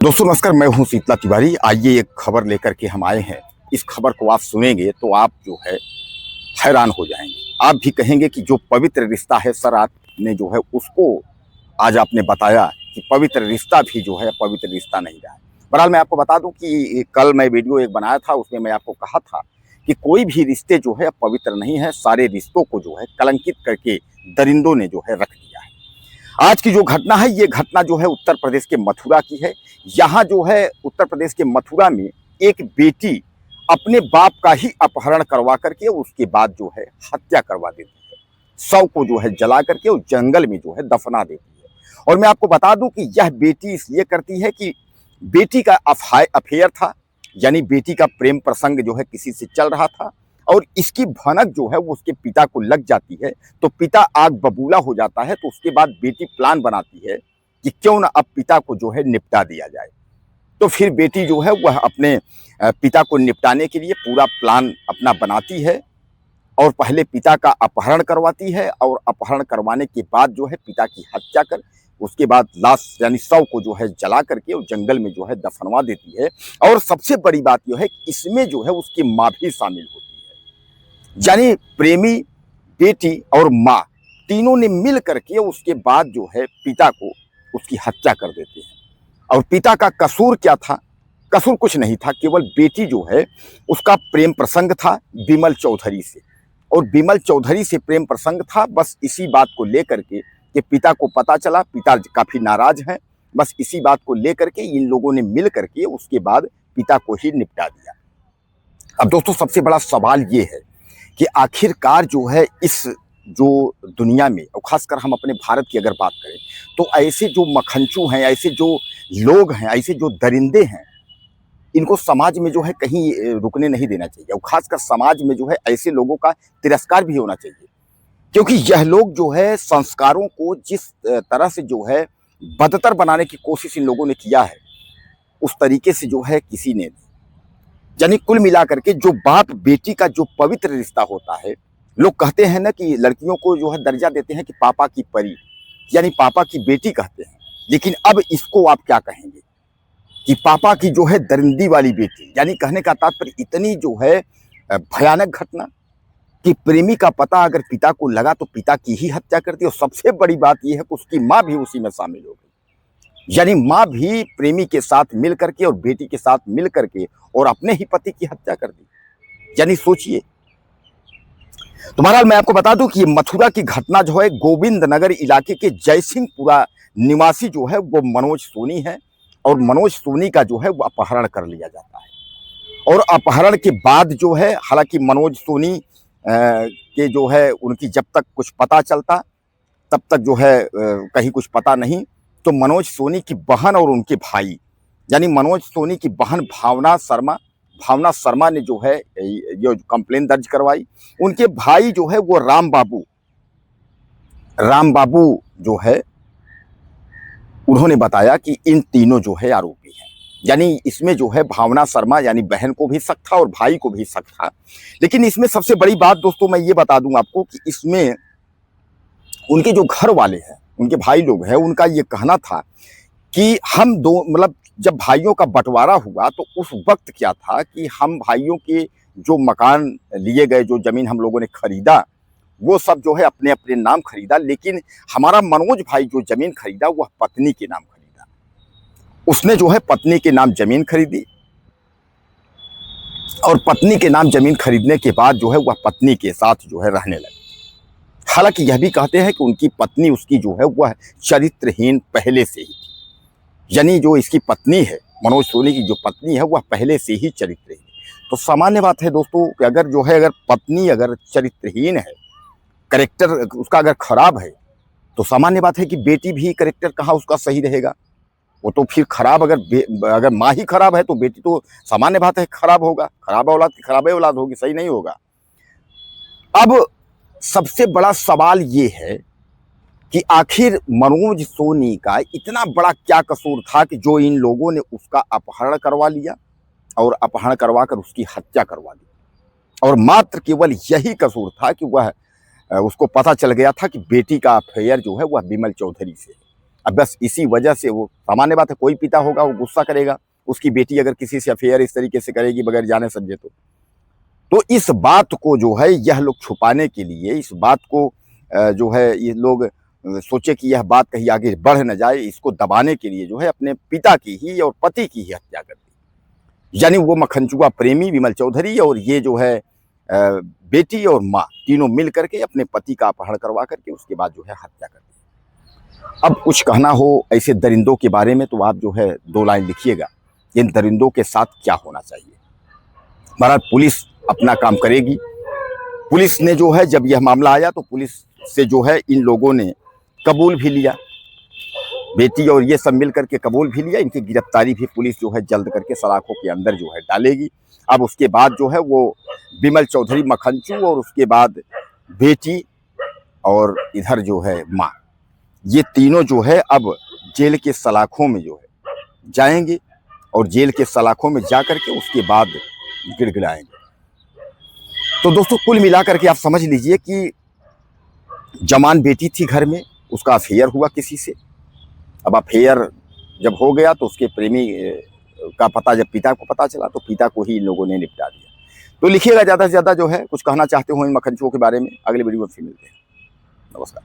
दोस्तों नमस्कार, मैं हूं शीतला तिवारी। आइए एक खबर लेकर के हम आए हैं। इस खबर को आप सुनेंगे तो आप जो है हैरान हो जाएंगे। आप भी कहेंगे कि जो पवित्र रिश्ता है सर, आपने जो है उसको आज आपने बताया कि पवित्र रिश्ता भी जो है पवित्र रिश्ता नहीं रहा है। बहरहाल मैं आपको बता दूं कि कल मैं वीडियो एक बनाया था, उसमें मैं आपको कहा था कि कोई भी रिश्ते जो है पवित्र नहीं है। सारे रिश्तों को जो है कलंकित करके दरिंदों ने जो है रख दिया है। आज की जो घटना है, ये घटना जो है उत्तर प्रदेश के मथुरा की है। यहाँ जो है उत्तर प्रदेश के मथुरा में एक बेटी अपने बाप का ही अपहरण करवा करके उसके बाद जो है हत्या करवा देती है। शव को जो है जला करके उस जंगल में जो है दफना देती है। और मैं आपको बता दूं कि यह बेटी इसलिए करती है कि बेटी का अफेयर था, यानी बेटी का प्रेम प्रसंग जो है किसी से चल रहा था और इसकी भनक जो है वो उसके पिता को लग जाती है। तो पिता आग बबूला हो जाता है। तो उसके बाद बेटी प्लान बनाती है कि क्यों ना अब पिता को जो है निपटा दिया जाए। तो फिर बेटी जो है वह अपने पिता को निपटाने के लिए पूरा प्लान अपना बनाती है और पहले पिता का अपहरण करवाती है और अपहरण करवाने के बाद जो है पिता की हत्या कर उसके बाद लाश यानी शव को जो है जला करके उस जंगल में जो है दफनवा देती है। और सबसे बड़ी बात यह है कि इसमें जो है उसकी माँ भी शामिल होती है, यानी प्रेमी, बेटी और माँ तीनों ने मिल करके उसके बाद जो है पिता को उसकी हत्या कर देते हैं। और पिता का कसूर क्या था? कसूर कुछ नहीं था, केवल बेटी जो है उसका प्रेम प्रसंग था विमल चौधरी से। और विमल चौधरी से प्रेम प्रसंग था। बस इसी बात को लेकर के कि पिता को पता चला, पिता काफी नाराज हैं। बस इसी बात को लेकर के इन लोगों ने मिल करके उसके बाद पिता को ही निपटा दिया। अब दोस्तों सबसे बड़ा सवाल ये है कि आखिरकार जो है इस जो दुनिया में, और खासकर हम अपने भारत की अगर बात करें, तो ऐसे जो मखंचू हैं, ऐसे जो लोग हैं, ऐसे जो दरिंदे हैं, इनको समाज में जो है कहीं रुकने नहीं देना चाहिए। और खासकर समाज में जो है ऐसे लोगों का तिरस्कार भी होना चाहिए, क्योंकि यह लोग जो है संस्कारों को जिस तरह से जो है बदतर बनाने की कोशिश इन लोगों ने किया है, उस तरीके से जो है किसी ने, यानी कुल मिलाकर के जो बाप बेटी का जो पवित्र रिश्ता होता है, लोग कहते हैं ना कि लड़कियों को जो है दर्जा देते हैं कि पापा की परी, यानी पापा की बेटी कहते हैं। लेकिन अब इसको आप क्या कहेंगे कि पापा की जो है दरिंदी वाली बेटी, यानी कहने का तात्पर्य इतनी जो है भयानक घटना कि प्रेमी का पता अगर पिता को लगा तो पिता की ही हत्या कर दी। और सबसे बड़ी बात यह है कि उसकी माँ भी उसी में शामिल हो गई, यानी माँ भी प्रेमी के साथ मिल करके और बेटी के साथ मिल करके और अपने ही पति की हत्या कर दी। यानी सोचिए। तो बहरहाल मैं आपको बता दूं कि मथुरा की घटना जो है गोविंद नगर इलाके के जयसिंहपुरा निवासी जो है वो मनोज सोनी है। और मनोज सोनी का जो है वो अपहरण कर लिया जाता है। और अपहरण के बाद जो है, हालांकि मनोज सोनी के जो है उनकी जब तक कुछ पता चलता तब तक जो है कहीं कुछ पता नहीं। तो मनोज सोनी की बहन और उनके भाई, यानी मनोज सोनी की बहन भावना शर्मा ने जो है ये कंप्लेन दर्ज करवाई। उनके भाई जो है वो राम बाबू जो है उन्होंने बताया कि इन तीनों जो है आरोपी हैं। यानी इसमें जो है भावना शर्मा यानी बहन को भी शक था और भाई को भी शक था। लेकिन इसमें सबसे बड़ी बात दोस्तों मैं ये बता दूं आपको कि इसमें उनके जो घर वाले हैं, उनके भाई लोग हैं, उनका ये कहना था कि हम दो, मतलब जब भाइयों का बंटवारा हुआ तो उस वक्त क्या था कि हम भाइयों के जो मकान लिए गए, जो जमीन हम लोगों ने खरीदा, वो सब जो है अपने अपने नाम खरीदा। लेकिन हमारा मनोज भाई जो जमीन खरीदा वह पत्नी के नाम खरीदा। उसने जो है पत्नी के नाम जमीन खरीदी और पत्नी के नाम जमीन खरीदने के बाद जो है वह पत्नी के साथ जो है रहने लगे। हालांकि यह भी कहते हैं कि उनकी पत्नी उसकी जो है वह चरित्रहीन पहले से ही थी। यानी जो इसकी पत्नी है, मनोज सोनी की जो पत्नी है, वह पहले से ही चरित्रहीन। तो सामान्य बात है दोस्तों कि अगर पत्नी अगर चरित्रहीन है, करेक्टर उसका अगर खराब है, तो सामान्य बात है कि बेटी भी करेक्टर कहाँ उसका सही रहेगा। वो तो फिर खराब, अगर माँ ही खराब है तो बेटी तो सामान्य बात है खराब होगा। खराब औलाद की खराब औलाद होगी, सही नहीं होगा। अब सबसे बड़ा सवाल ये है कि आखिर मनोज सोनी का इतना बड़ा क्या कसूर था कि जो इन लोगों ने उसका अपहरण करवा लिया और अपहरण करवा कर उसकी हत्या करवा दी। और मात्र केवल यही कसूर था कि वह उसको पता चल गया था कि बेटी का अफेयर जो है वह विमल चौधरी से है। अब बस इसी वजह से वो सामान्य बात है, कोई पिता होगा वो गुस्सा करेगा, उसकी बेटी अगर किसी से अफेयर इस तरीके से करेगी बगैर जाने समझे तो इस बात को जो है यह लोग छुपाने के लिए, इस बात को जो है ये लोग सोचे कि यह बात कहीं आगे बढ़ न जाए, इसको दबाने के लिए जो है अपने पिता की ही और पति की ही हत्या कर दी। यानी वो मक्खनचुआ प्रेमी विमल चौधरी और ये जो है बेटी और माँ तीनों मिल करके अपने पति का अपहरण करवा करके उसके बाद जो है हत्या कर दी। अब कुछ कहना हो ऐसे दरिंदों के बारे में तो आप जो है 2 लाइन लिखिएगा, इन दरिंदों के साथ क्या होना चाहिए। महाराज पुलिस अपना काम करेगी। पुलिस ने जो है जब यह मामला आया तो पुलिस से जो है इन लोगों ने कबूल भी लिया, बेटी और ये सब मिल करके कबूल भी लिया। इनकी गिरफ्तारी भी पुलिस जो है जल्द करके सलाखों के अंदर जो है डालेगी। अब उसके बाद जो है वो विमल चौधरी मक्खनचू और उसके बाद बेटी और इधर जो है माँ, ये तीनों जो है अब जेल के सलाखों में जो है जाएंगे और जेल के सलाखों में जा करके उसके बाद गिड़गिड़ाएंगे। तो दोस्तों कुल मिलाकर के आप समझ लीजिए कि जवान बेटी थी घर में, उसका अफेयर हुआ किसी से। अब अफेयर जब हो गया तो उसके प्रेमी का पता जब पिता को पता चला तो पिता को ही इन लोगों ने निपटा दिया। तो लिखिएगा ज़्यादा से ज़्यादा जो है कुछ कहना चाहते हो इन मक्खनचुओं के बारे में। अगले वीडियो में फिर मिलते हैं। नमस्कार।